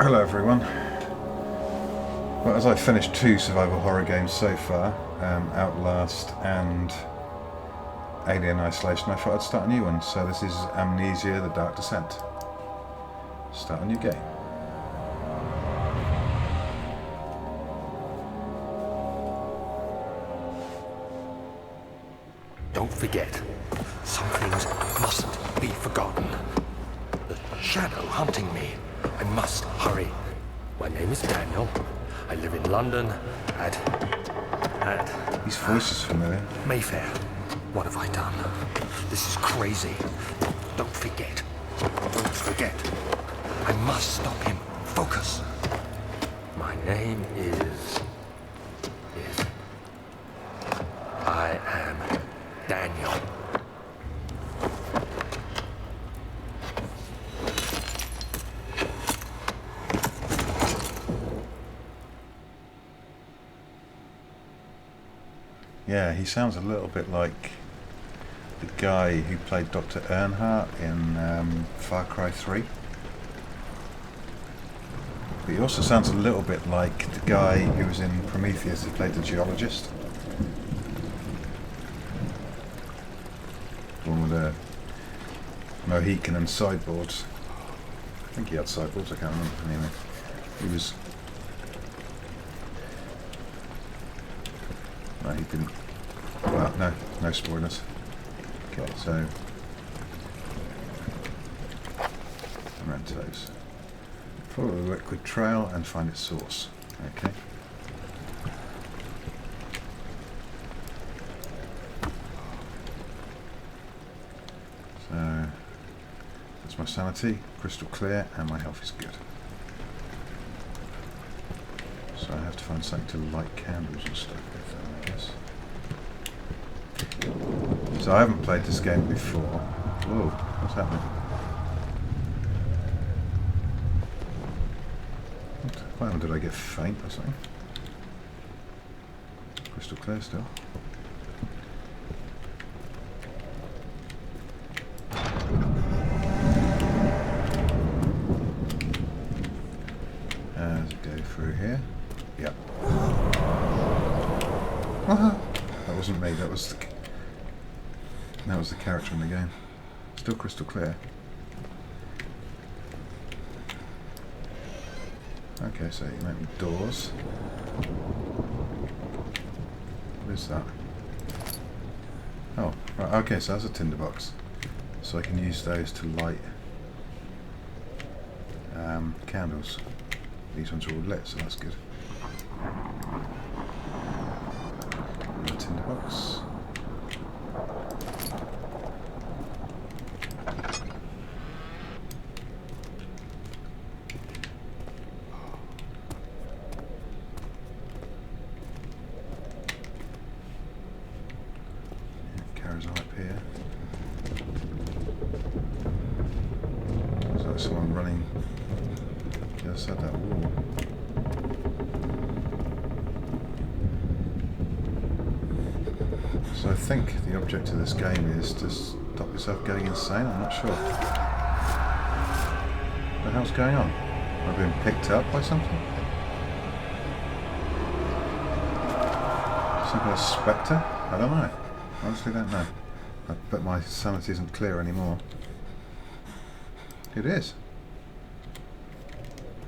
Hello everyone. Well, as I finished 2 survival horror games so far, Outlast and Alien Isolation, I thought I'd start a new one. So this is Amnesia, The Dark Descent. Start a new game. Don't forget, some things mustn't be forgotten. The shadow hunting me. I must hurry. My name is Daniel. I live in London at His voice is familiar. Mayfair. What have I done? This is crazy. Don't forget. Don't forget. I must stop him. Focus. My name is... I am Daniel. Yeah, he sounds a little bit like the guy who played Dr. Earnhardt in Far Cry 3. But he also sounds a little bit like the guy who was in Prometheus who played the geologist. The one with the Mohican and sideboards. I think he had sideboards, I can't remember. Anyway, he was... No, he didn't. Well, no spoilers. Okay, so... Mementos. Follow the liquid trail and find its source. Okay. So... That's my sanity, crystal clear, and my health is good. So I have to find something to light candles and stuff with them, I guess. So I haven't played this game before. Whoa, what's happening? What happened? Did I get faint or something? Crystal clear still. As it go through here. Yep. That wasn't me, that was the character in the game. Still crystal clear. Okay, so you make me doors. What is that? Oh, right, okay, so that's a tinderbox. So I can use those to light candles. These ones are all lit, so that's good. A tinderbox. Carries on up here. There's like someone running the other side of that wall. So I think the object of this game is to stop yourself going insane. I'm not sure. What the hell's going on? Am I being picked up by something? Some kind of spectre? I don't know. Honestly don't know. I bet my sanity isn't clear anymore. It is.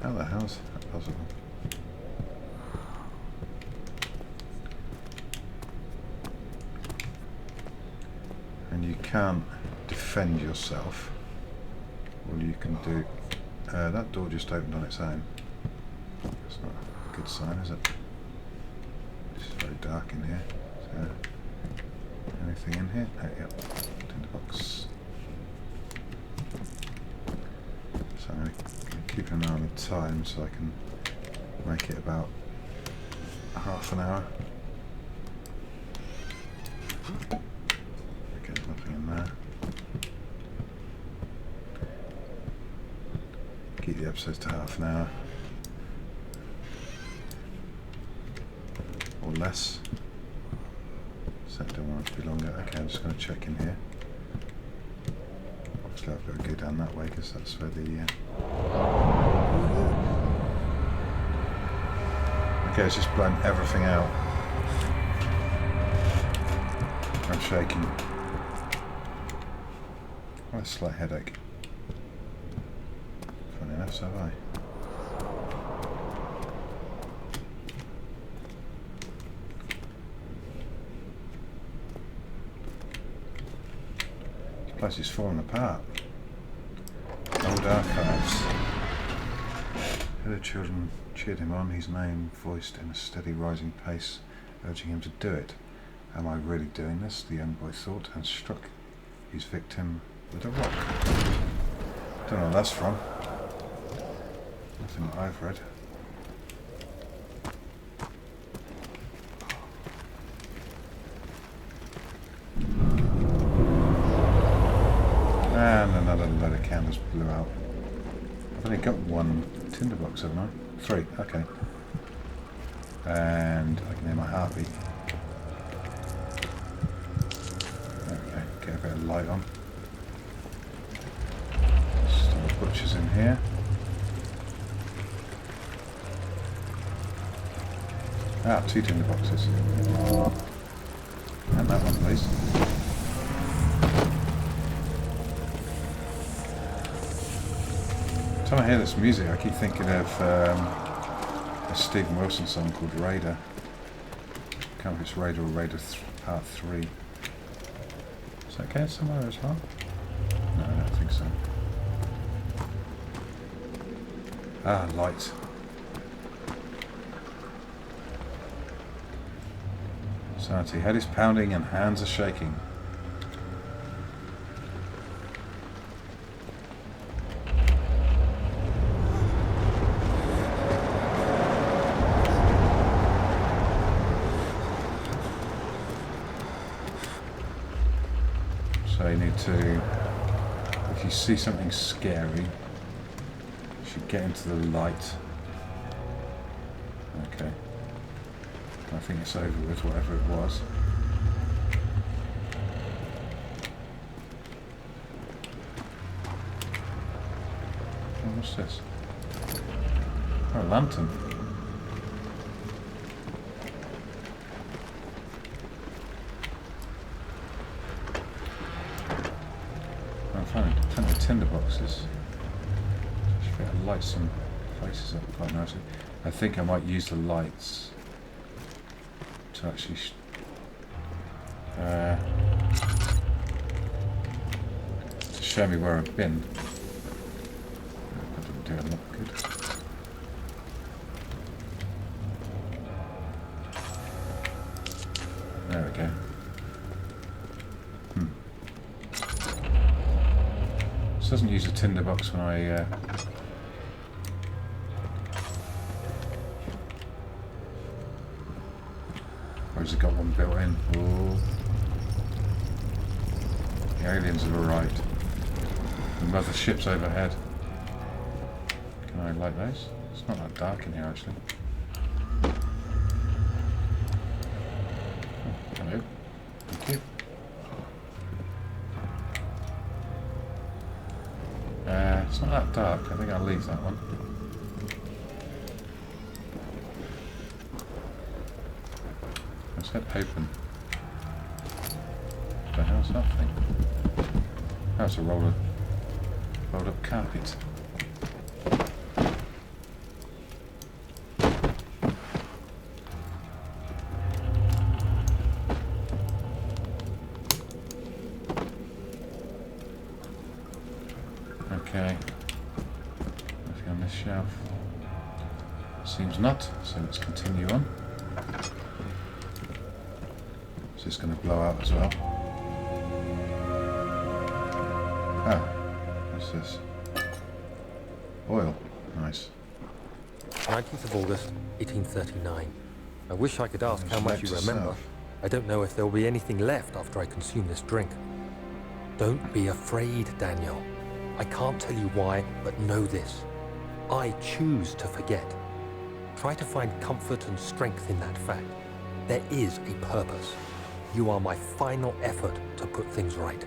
How the hell is that possible? And you can't defend yourself. All you can do... that door just opened on its own. That's not a good sign, is it? It's very dark in here. So, anything in here? Oh, yep. Tinderbox. So I'm going to keep an eye on the time so I can make it about half an hour. Okay, nothing in there. Keep the episodes to half an hour. Or less. So I don't want it to be longer. Okay, I'm just going to check in here. Obviously I've got to go down that way because that's where the Okay, it's just blowing everything out. I'm shaking. Oh, a slight headache. Funny enough, so have I. This place is falling apart. Old archives. The children cheered him on, his name voiced in a steady rising pace, urging him to do it. Am I really doing this? The young boy thought, and struck his victim with a rock. Don't know what that's from. Nothing that I've read. And another load of candles blew out. I've only got one tinderbox, haven't I? 3, okay. And I can hear my heartbeat. Okay, get a bit of light on. Still the butcher's in here. Ah, 2 tinderboxes. And that one, please. Every time I hear this music, I keep thinking of a Stephen Wilson song called Raider. I can't remember if it's Raider or Raider Part 3. Is that going somewhere as well? No, I don't think so. Ah, light. Sanity. Head is pounding and hands are shaking. So you need to, if you see something scary, you should get into the light. Okay. I think it's over with, whatever it was. Oh, what's this? Oh, a lantern. I'm finding plenty of tinder boxes. Should be able to light some places up quite nicely. I think I might use the lights to actually to show me where I've been. That didn't do a lot good. There we go. This doesn't use a tinderbox when I or has it got one built in? Oh. The aliens have arrived. The mothership's overhead. Can I light those? It's not that dark in here actually. Oh, hello. Thank you. It's not that dark. I think I'll leave that one. Let's hit open. What the hell's that thing? That's a rolled up carpet. Okay. Nothing on this shelf. Seems not, so let's continue on. Is this going to blow out as well? Ah, what's this? Oil. Nice. 19th of August, 1839. I wish I could ask how much you remember. I don't know if there will be anything left after I consume this drink. Don't be afraid, Daniel. I can't tell you why, but know this. I choose to forget. Try to find comfort and strength in that fact. There is a purpose. You are my final effort to put things right.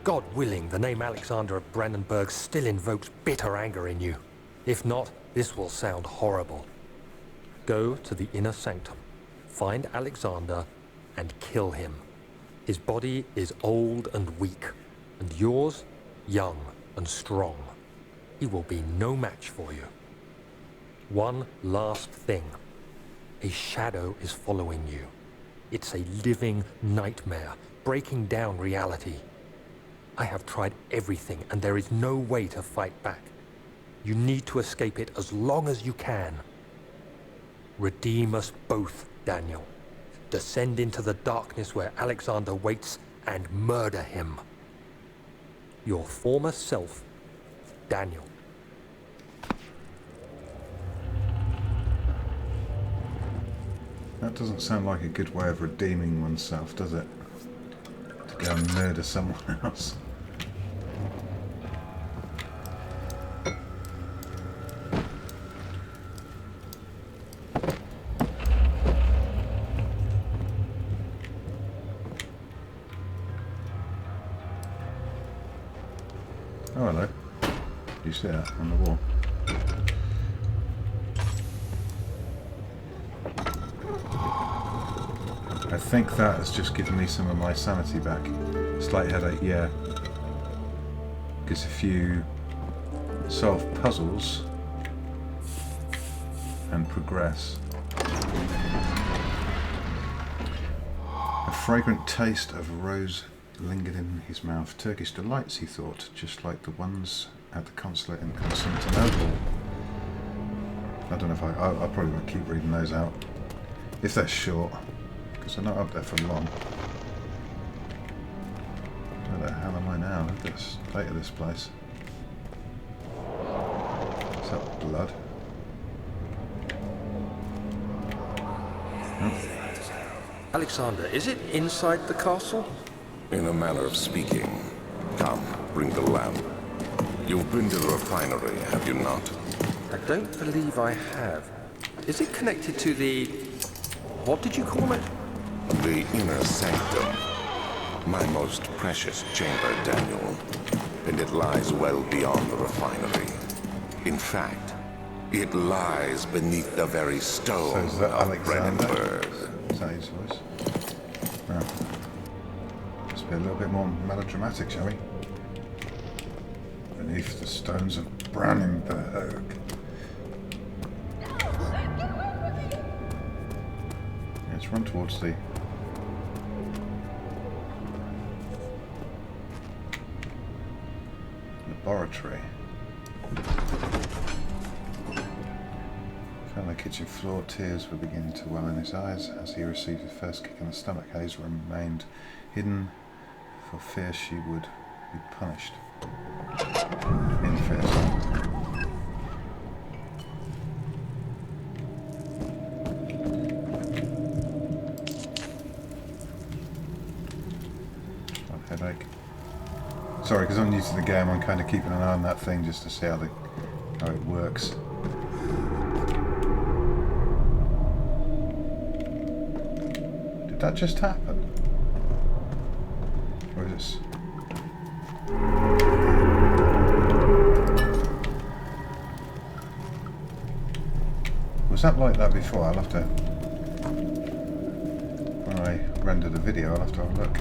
God willing, the name Alexander of Brandenburg still invokes bitter anger in you. If not, this will sound horrible. go to the inner sanctum, find Alexander, and kill him. His body is old and weak, and yours, young and strong. He will be no match for you. One last thing. A shadow is following you. It's a living nightmare, breaking down reality. I have tried everything, and there is no way to fight back. You need to escape it as long as you can. Redeem us both, Daniel. Descend into the darkness where Alexander waits and murder him. Your former self, Daniel. That doesn't sound like a good way of redeeming oneself, does it? To go and murder someone else. Oh, hello. You see that on the wall? I think that has just given me some of my sanity back. Slight headache, yeah. Because if you solve puzzles and progress, a fragrant taste of rose lingered in his mouth. Turkish delights, he thought, just like the ones at the consulate in Constantinople. I don't know if I probably won't keep reading those out. If they're short, because they're not up there for long. Where the hell am I now? Look at the state of this place. Is that blood? Oh. Alexander, is it inside the castle? In a manner of speaking. Come, bring the lamp. You've been to the refinery, have you not? I don't believe I have. Is it connected to the... what did you call it? The inner sanctum. My most precious chamber, Daniel. And it lies well beyond the refinery. In fact, it lies beneath the very stone So is that of Alexander? Brennenburg. Is that his voice? Oh. Let's be a little bit more melodramatic, shall we? Beneath the stones of Brennenburg. Let's run towards the... laboratory. Found the kitchen floor. Tears were beginning to well in his eyes as he received his first kick in the stomach. Hayes remained hidden for fear she would be punished. In fear. Headache. Sorry, because I'm new to the game, I'm kind of keeping an eye on that thing just to see how it works. Did that just happen? Or is this... Was that like that before? I'll have to... When I render the video, I'll have to have a look.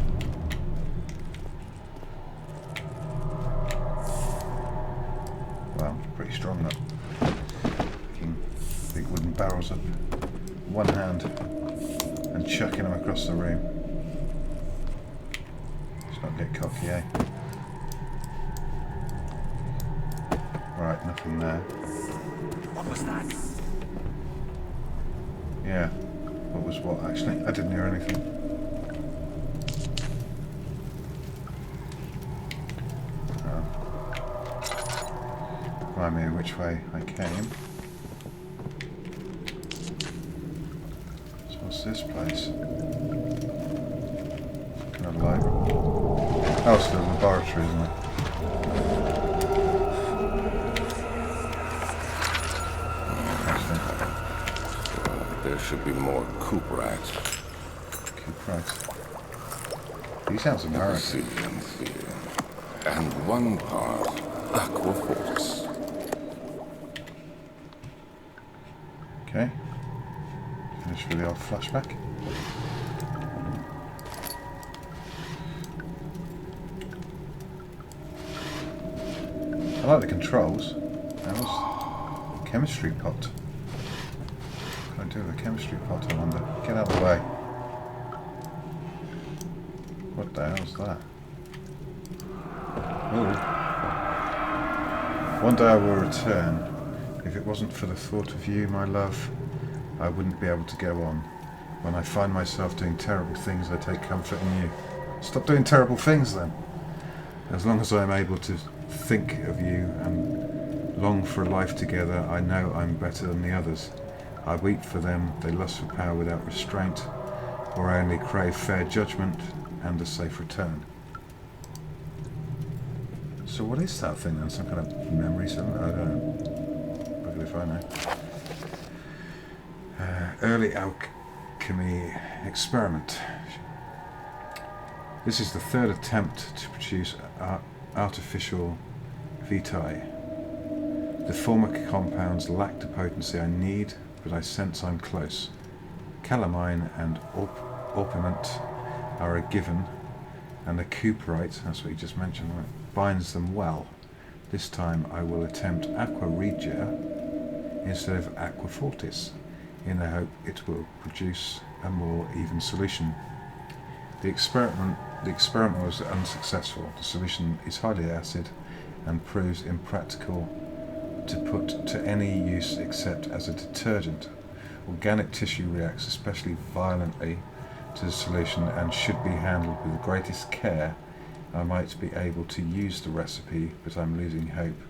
Pretty strong, that. Picking big wooden barrels up one hand and chucking them across the room. Let's not get cocky, eh? Right, nothing there. What was that? Yeah. What was what, actually? I didn't hear anything. Remind me of which way I came. So what's this place? Kind of like... Oh, it's the laboratory, isn't it? There should be more coop rats. Coop rats. He sounds American. Brazilian fear. And one part aquaforce. Okay. Finish with the old flashback. I like the controls. That was a chemistry pot. What can I do with a chemistry pot, I wonder? Get out of the way. What the hell's that? Ooh. One day I will return. If it wasn't for the thought of you, my love, I wouldn't be able to go on. When I find myself doing terrible things, I take comfort in you. Stop doing terrible things then. As long as I'm able to think of you and long for a life together, I know I'm better than the others. I weep for them, they lust for power without restraint, or I only crave fair judgment and a safe return. So what is that thing then? Some kind of memory something? I don't know. Look if I know. Early alchemy experiment. This is the third attempt to produce artificial vitae. The former compounds lack the potency I need, but I sense I'm close. Calamine and orpiment are a given, and the cuprite, that's what you just mentioned, right, binds them well. This time I will attempt aqua regia instead of aqua fortis, in the hope it will produce a more even solution. The experiment was unsuccessful. The solution is highly acid and proves impractical to put to any use except as a detergent. Organic tissue reacts especially violently to the solution and should be handled with the greatest care. I might be able to use the recipe, but I'm losing hope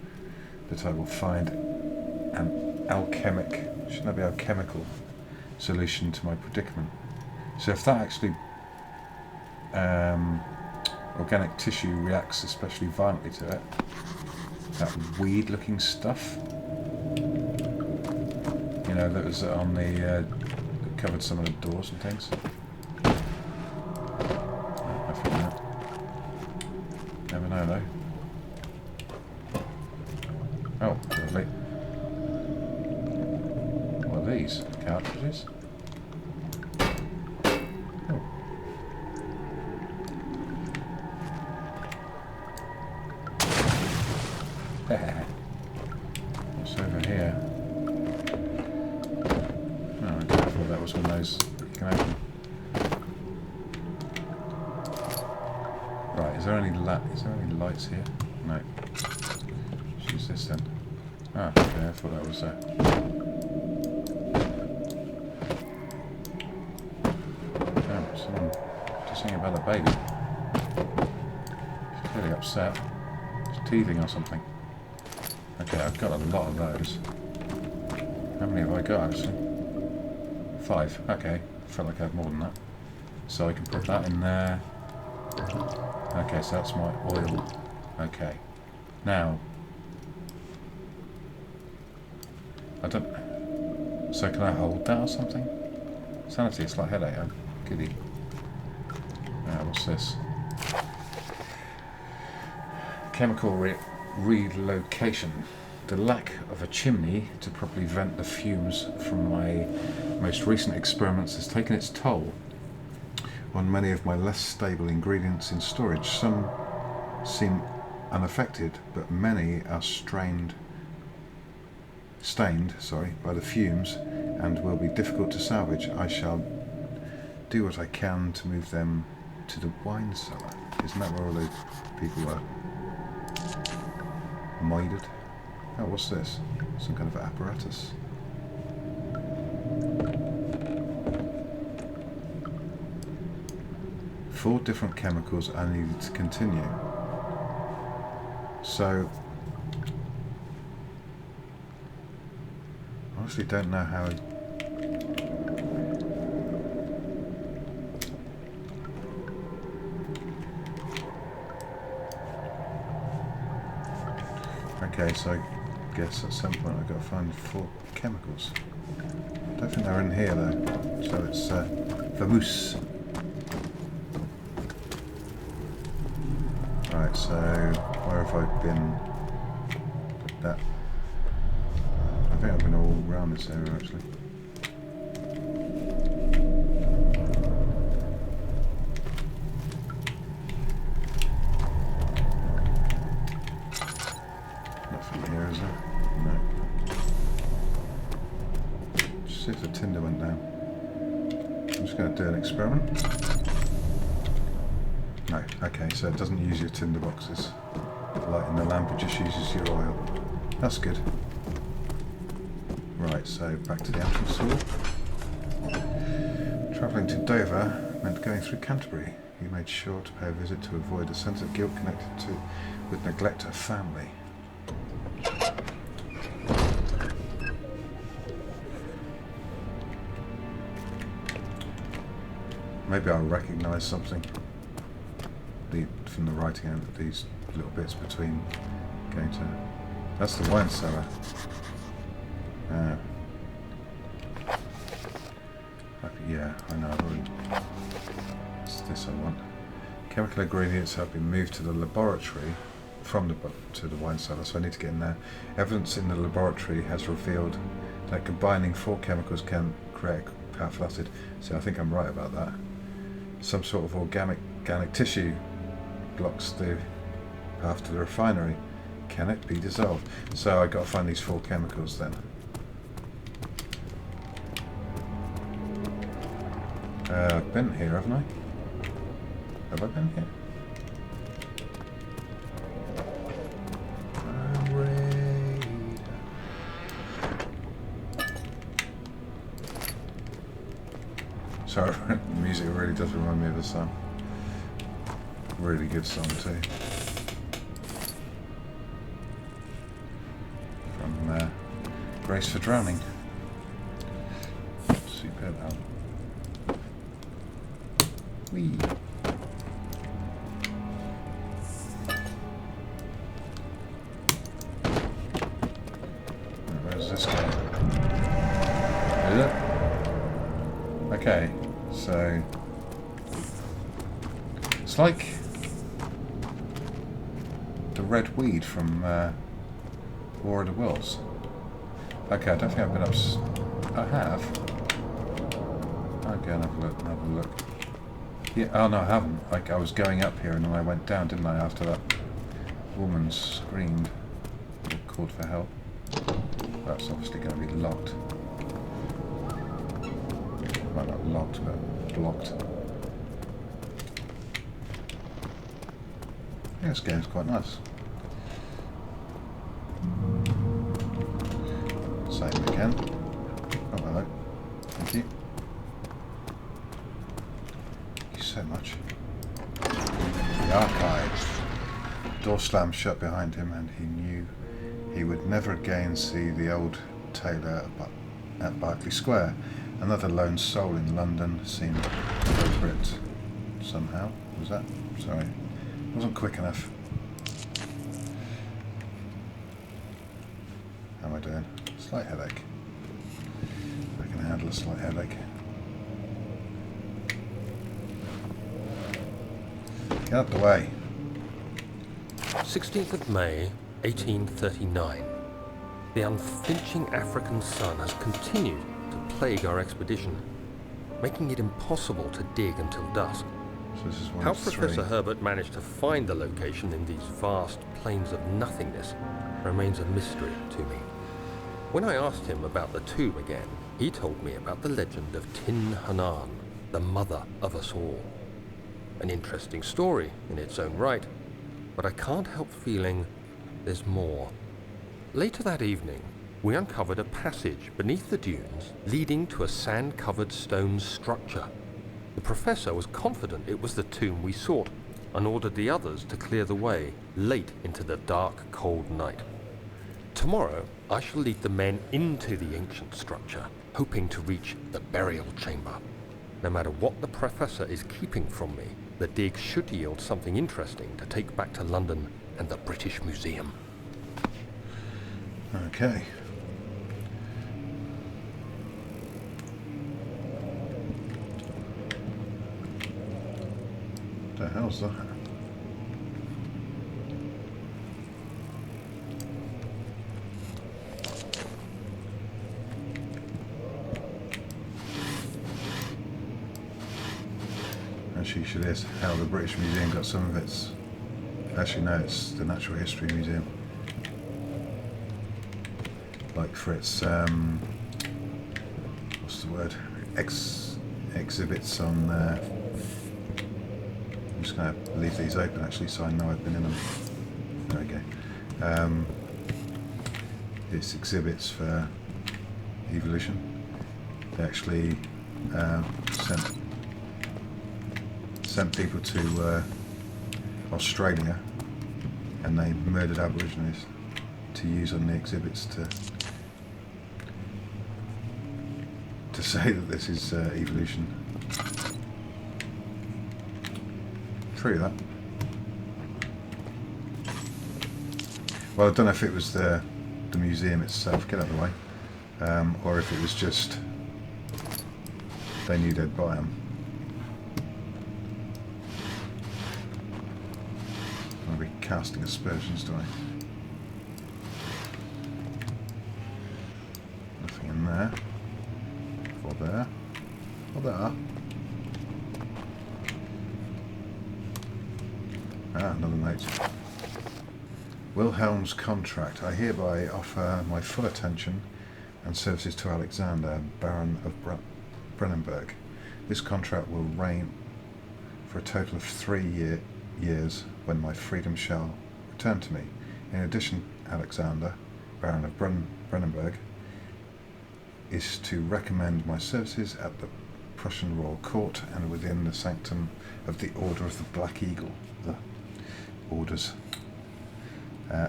that I will find an alchemical solution to my predicament. So if that actually organic tissue reacts especially violently to it, that weed looking stuff, you know, that was on the that covered some of the doors and things. I think that. Never know though. Oh, lovely. What are these? Cartridges? What's over here? Oh, I thought that was one of those you can open. Right, is there any lights here? No. Let's use this then. Ah, okay, I thought that was oh, someone just thinking about the baby. She's clearly upset. She's teething or something. Okay, I've got a lot of those. How many have I got actually? 5. Okay, felt like I had more than that. So I can put that in there. Okay, so that's my oil. Okay. Now, I don't... So can I hold that or something? Sanity, it's like headache. I'm giddy. What's this? Chemical relocation. The lack of a chimney to properly vent the fumes from my most recent experiments has taken its toll on many of my less stable ingredients in storage. Some seem unaffected, but many are stained by the fumes and will be difficult to salvage. I shall do what I can to move them to the wine cellar. Isn't that where all the people are murdered? Oh, what's this? Some kind of apparatus. Four different chemicals are needed to continue. So, I honestly don't know how. Okay, so I guess at some point I've got to find 4 chemicals. I don't think they're in here though, so it's vamoose. Right, so where have I been? That. I think I've been all around this area actually. No. Just see if the tinder went down. I'm just going to do an experiment. No, okay, so it doesn't use your tinder boxes. Lighting the lamp, it just uses your oil. That's good. Right, so back to the entrance hall. Travelling to Dover meant going through Canterbury. He made sure to pay a visit to avoid a sense of guilt connected with neglect of family. Maybe I'll recognise something from the writing out of these little bits between going to... That's the wine cellar. Yeah, I know. It's this I want. Chemical ingredients have been moved to the laboratory to the wine cellar, so I need to get in there. Evidence in the laboratory has revealed that combining 4 chemicals can create powerful acid. So I think I'm right about that. Some sort of organic tissue blocks the path to the refinery. Can it be dissolved? So I've got to find these 4 chemicals then. I've been here, haven't I? Have I been here? Sorry, the music really does remind me of the song. Really good song too. From Grace for Drowning. Superb album. Whee! Where's this guy? Is it? Okay, so it's like the red weed from War of the Worlds. Okay, I don't think I've been up. I have. Okay, have a look. Yeah. Oh no, I haven't. Like I was going up here and then I went down, didn't I? After that woman screamed, or called for help. That's obviously going to be locked. Well, not locked, but blocked. Yeah, this game's quite nice. Save again. Oh, hello. Thank you. Thank you so much. The archives. Door slammed shut behind him, and he knew he would never again see the old tailor at Berkeley Square. Another lone soul in London seemed appropriate somehow. Was that? Sorry. Wasn't quick enough. How am I doing? Slight headache. I can handle a slight headache. Get out the way. 16th of May, 1839. The unflinching African sun has continued to plague our expedition, making it impossible to dig until dusk. So this is one How of 3. Professor Herbert managed to find the location in these vast plains of nothingness remains a mystery to me. When I asked him about the tomb again, he told me about the legend of Tin Hanan, the mother of us all. An interesting story in its own right, but I can't help feeling there's more. Later that evening, we uncovered a passage beneath the dunes leading to a sand-covered stone structure. The professor was confident it was the tomb we sought and ordered the others to clear the way late into the dark, cold night. Tomorrow, I shall lead the men into the ancient structure, hoping to reach the burial chamber. No matter what the professor is keeping from me, the dig should yield something interesting to take back to London and the British Museum. Okay. What the hell's that? Actually, should is how the British Museum got some of its... Actually, no, it's the Natural History Museum. like for its what's the word, exhibits on I'm just going to leave these open actually so I know I've been in them. There we go. It's exhibits for evolution. They actually sent people to Australia, and they murdered Aborigines to use on the exhibits to say that this is evolution. True that. Well, I don't know if it was the museum itself, get out of the way, or if it was just they knew they'd buy them. I'll be casting aspersions, do I? Nothing in there. Or there. Or there. Ah, another note. Wilhelm's contract. I hereby offer my full attention and services to Alexander, Baron of Brennenburg. This contract will reign for a total of 3 years when my freedom shall return to me. In addition, Alexander, Baron of Brennenburg, is to recommend my services at the Prussian Royal Court and within the sanctum of the Order of the Black Eagle. The orders.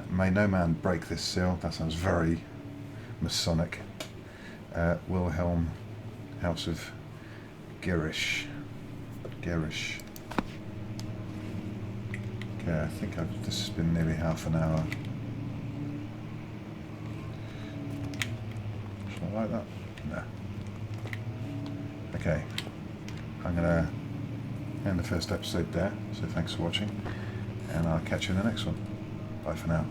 May no man break this seal. That sounds very Masonic. Wilhelm, House of Gerisch. Okay, I think this has been nearly half an hour. Something like that? No. Okay. I'm going to end the first episode there. So thanks for watching. And I'll catch you in the next one. Bye for now.